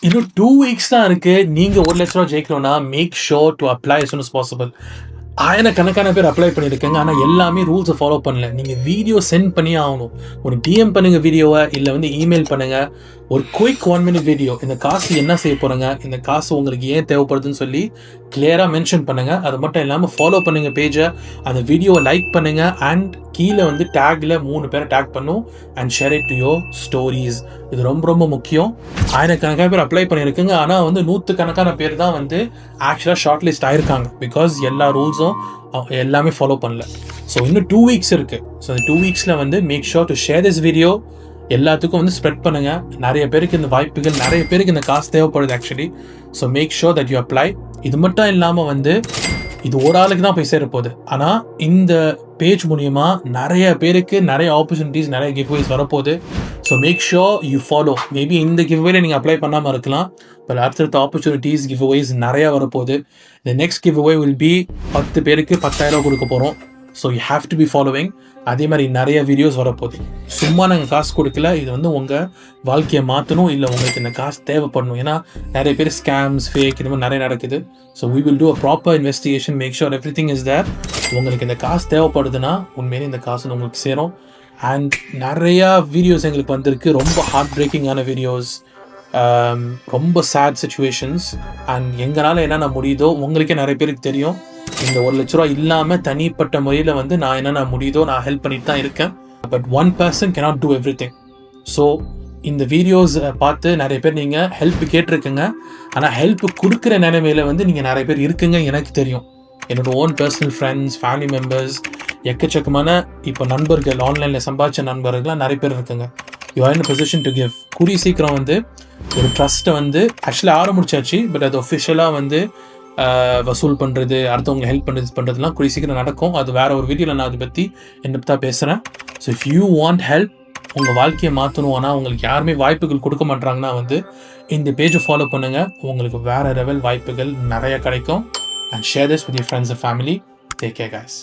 இன்னும் 2 வீக்ஸ் தான் இருக்கு. நீங்க ₹1,00,000 ஜெயிக்கணும்னா, make sure to apply as soon as possible. ஆயிரக்கணக்கான பேர் அப்ளை பண்ணியிருக்காங்க. ஆனா எல்லாமே ரூல்ஸை ஃபாலோ பண்ணல. நீங்க வீடியோ சென்ட் பண்ணியே ஆகணும். ஒரு டிஎம் பண்ணுங்க வீடியோவை, இல்லை வந்து இமெயில் பண்ணுங்க. ஒரு குயிக் 1 minute வீடியோ, இந்த காசு என்ன செய்ய போறீங்க, இந்த காசு உங்களுக்கு ஏன் தேவைப்படுதுன்னு சொல்லி கிளியராக மென்ஷன் பண்ணுங்க. அது மட்டும் இல்லாமல் ஃபாலோ பண்ணுங்க பேஜை, அந்த வீடியோவை லைக் பண்ணுங்க. அண்ட் கீழே வந்து டேக்ல 3 பேரை டேக் பண்ணும். And share it to your stories. இது ரொம்ப ரொம்ப முக்கியம். ஆயிரக்கணக்கான பேர் அப்ளை பண்ணியிருக்குங்க. ஆனால் வந்து 100கணக்கான பேர் தான் வந்து ஆக்சுவலாக ஷார்ட் லிஸ்ட் ஆயிருக்காங்க. பிகாஸ் எல்லா ரூல்ஸும் எல்லாமே ஃபாலோ பண்ணல. ஸோ இன்னும் 2 வீக்ஸ் இருக்கு. ஸோ இந்த 2 வீக்ஸில் வந்து make sure to share this video. எல்லாத்துக்கும் வந்து ஸ்ப்ரெட் பண்ணுங்க. நிறைய பேருக்கு இந்த வாய்ப்புகள், நிறைய பேருக்கு இந்த காசு தேவைப்படுது actually. So make sure that you apply. இது மட்டும் இல்லாமல் வந்து இது ஒரு ஆளுக்கு தான் போய் சேரப்போகுது. ஆனால் இந்த பேஜ் மூலியமா நிறைய பேருக்கு நிறைய ஆப்பர்ச்சுனிட்டிஸ், நிறைய கிவ்வேஸ் வரப்போகுது. So make sure you follow. Maybe இந்த கிவ்வேல நீங்கள் அப்ளை பண்ணாமல் இருக்கலாம். பட் அடுத்தடுத்த ஆப்பர்ச்சுனிட்டிஸ், கிவ்வேஸ் நிறையா வரப்போகுது. இந்த நெக்ஸ்ட் கிவ்வே வில் பி 10 பேருக்கு 10,000 கொடுக்க போகிறோம். So you have to be following. அதே மாதிரி நிறைய வீடியோஸ் வரப்போகுது. சும்மா நாங்கள் காசு கொடுக்கல. இது வந்து உங்கள் வாழ்க்கையை மாற்றணும், இல்லை உங்களுக்கு இந்த காசு தேவைப்படணும். ஏன்னா நிறைய பேர் ஸ்கேம்ஸ், ஃபேக் இது மாதிரி நிறைய நடக்குது. So we will do a proper investigation, make sure everything is there. உங்களுக்கு இந்த காசு தேவைப்படுதுன்னா உண்மையிலே இந்த காசு உங்களுக்கு சேரும். அண்ட் நிறையா வீடியோஸ் எங்களுக்கு வந்திருக்கு. ரொம்ப ஹார்ட் பிரேக்கிங்கான வீடியோஸ், ரொம்ப சேட் சுச்சுவேஷன்ஸ். அண்ட் எங்களால் என்னென்ன முடியுதோ, உங்களுக்கே நிறைய பேருக்கு தெரியும், இந்த ₹1,00,000 இல்லாமல் தனிப்பட்ட முறையில் வந்து நான் என்னென்ன முடியுதோ நான் ஹெல்ப் பண்ணிட்டு தான் இருக்கேன். But one person cannot do everything. So இந்த வீடியோஸ் பார்த்து நிறைய பேர் நீங்கள் ஹெல்ப் கேட்டிருக்குங்க. ஆனால் ஹெல்ப் கொடுக்குற நிலைமையில் வந்து நீங்கள் நிறைய பேர் இருக்குங்க, எனக்கு தெரியும். என்னோட own personal friends, family members, எக்கச்சக்கமான இப்போ நண்பர்கள், ஆன்லைனில் சம்பாதிச்ச நண்பர்கள்லாம் நிறைய பேர் இருக்குங்க. You are in position to give. கூடிய சீக்கிரம் வந்து ஒரு ட்ரஸ்ட்டை வந்து ஆக்சுவலாக ஆரம்பிச்சாச்சு. பட் அது ஒஃபிஷியலாக வந்து வசூல் பண்ணுறது, அடுத்தவங்களை ஹெல்ப் பண்ணுறதுலாம் கூடிய சீக்கிரம் நடக்கும். அது வேறு ஒரு வீடியோவில் நான் அதை பற்றி தான் பேசுகிறேன். So if you want help, உங்கள் வாழ்க்கையை மாற்றணும், ஆனால் உங்களுக்கு யாருமே வாய்ப்புகள் கொடுக்க மாட்டாங்கன்னா வந்து இந்த பேஜை ஃபாலோ பண்ணுங்கள். உங்களுக்கு வேறு லெவல் வாய்ப்புகள் நிறைய கிடைக்கும். And share this with your friends and family. Take care guys.